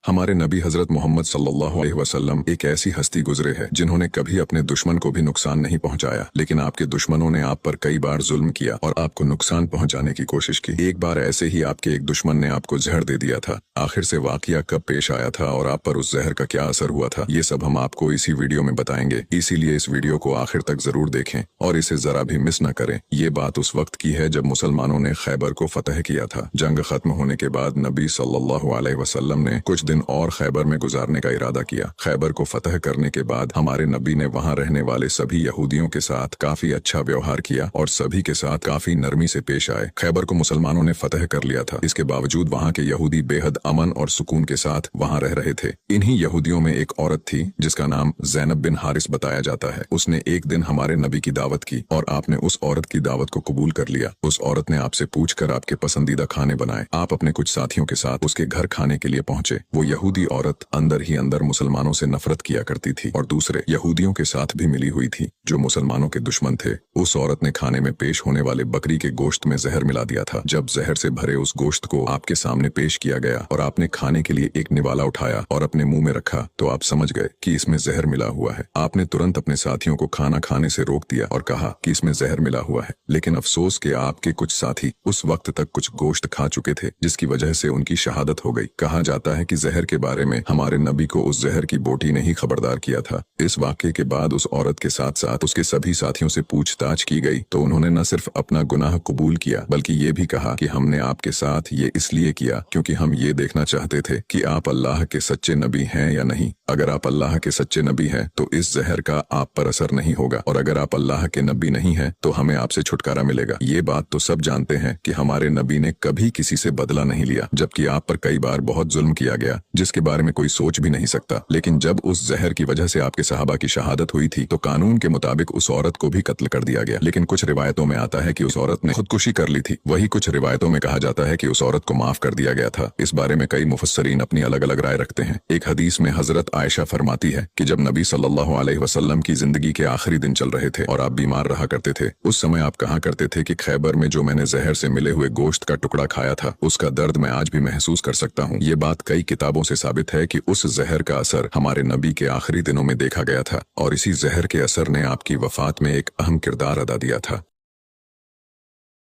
हमारे नबी हजरत मोहम्मद सल्लल्लाहु अलैहि वसल्लम एक ऐसी हस्ती गुजरे है जिन्होंने कभी अपने दुश्मन को भी नुकसान नहीं पहुंचाया, लेकिन आपके दुश्मनों ने आप पर कई बार जुल्म किया और आपको नुकसान पहुंचाने की कोशिश की। एक बार ऐसे ही आपके एक दुश्मन ने आपको जहर दे दिया था। आखिर से वाकया कब पेश आया था और आप पर उस जहर का क्या असर हुआ था, ये सब हम आपको इसी वीडियो में बताएंगे। इसीलिए इस वीडियो को आखिर तक जरूर देखें और इसे जरा भी मिस न करें। ये बात उस वक्त की है जब मुसलमानों ने खैबर को फतह किया था। जंग खत्म होने के बाद नबी सल्लल्लाहु अलैहि वसल्लम ने कुछ दिन और खैबर में गुजारने का इरादा किया। खैबर को फतह करने के बाद हमारे नबी ने वहां रहने वाले सभी यहूदियों के साथ काफी अच्छा व्यवहार किया और सभी के साथ काफी नरमी से पेश आए। खैबर को मुसलमानों ने फतह कर लिया था, इसके बावजूद वहां के यहूदी बेहद अमन और सुकून के साथ वहां रह रहे थे। इन्हीं यहूदियों में एक औरत थी जिसका नाम ज़ैनब बिन हारिस बताया जाता है। उसने एक दिन हमारे नबी की दावत की और आपने उस औरत की दावत को कबूल कर लिया। उस औरत ने आपसे पूछकर आपके पसंदीदा खाने बनाए। आप अपने कुछ साथियों के साथ उसके घर खाने के लिए पहुंचे। वो यहूदी औरत अंदर ही अंदर मुसलमानों से नफरत किया करती थी और दूसरे यहूदियों के साथ भी मिली हुई थी जो मुसलमानों के दुश्मन थे। उस औरत ने खाने में पेश होने वाले बकरी के गोश्त में जहर मिला दिया था। जब जहर से भरे उस गोश्त को आपके सामने पेश किया गया और आपने खाने के लिए एक निवाला उठाया और अपने मुंह में रखा तो आप समझ गए कि इसमें जहर मिला हुआ है। आपने तुरंत अपने साथियों को खाना खाने से रोक दिया और कहा कि इसमें जहर मिला हुआ है, लेकिन अफसोस कि आपके कुछ साथी उस वक्त तक कुछ गोश्त खा चुके थे जिसकी वजह से उनकी शहादत हो गई। कहा जाता है कि जहर के बारे में हमारे नबी को उस जहर की बोटी ने ही खबरदार किया था। इस वाक़े के बाद उस औरत के साथ साथ उसके सभी साथियों से पूछताछ की गई तो उन्होंने न सिर्फ अपना गुनाह कबूल किया बल्कि ये भी कहा कि हमने आपके साथ ये इसलिए किया क्योंकि हम ये देखना चाहते थे कि आप अल्लाह के सच्चे नबी हैं या नहीं। अगर आप अल्लाह के सच्चे नबी हैं तो इस जहर का आप पर असर नहीं होगा और अगर आप अल्लाह के नबी नहीं हैं तो हमें आपसे छुटकारा मिलेगा। ये बात तो सब जानते हैं कि हमारे नबी ने कभी किसी से बदला नहीं लिया, जबकि आप पर कई बार बहुत जुल्म किया गया जिसके बारे में कोई सोच भी नहीं सकता। लेकिन जब उस जहर की वजह से आपके सहाबा की शहादत हुई थी तो कानून के मुताबिक उस औरत को भी कत्ल कर दिया गया। लेकिन कुछ रिवायतों में आता है कि उस औरत ने खुदकुशी कर ली थी। वही कुछ रिवायतों में कहा जाता है कि उस औरत को माफ कर दिया गया था। इस बारे में कई मुफस्सरीन अपनी अलग अलग राय रखते हैं। एक हदीस में हजरत आयशा फरमाती है कि जब नबी सल्लल्लाहु अलैहि वसल्लम की जिंदगी के आखिरी दिन चल रहे थे और आप बीमार रहा करते थे, उस समय आप कहा करते थे कि खैबर में जो मैंने जहर से मिले हुए गोश्त का टुकड़ा खाया था उसका दर्द मैं आज भी महसूस कर सकता हूँ। ये बात कई किताबों से साबित है कि उस जहर का असर हमारे नबी के आखिरी दिनों में देखा गया था और इसी जहर के असर ने आपकी वफात में एक अहम किरदार अदा दिया था।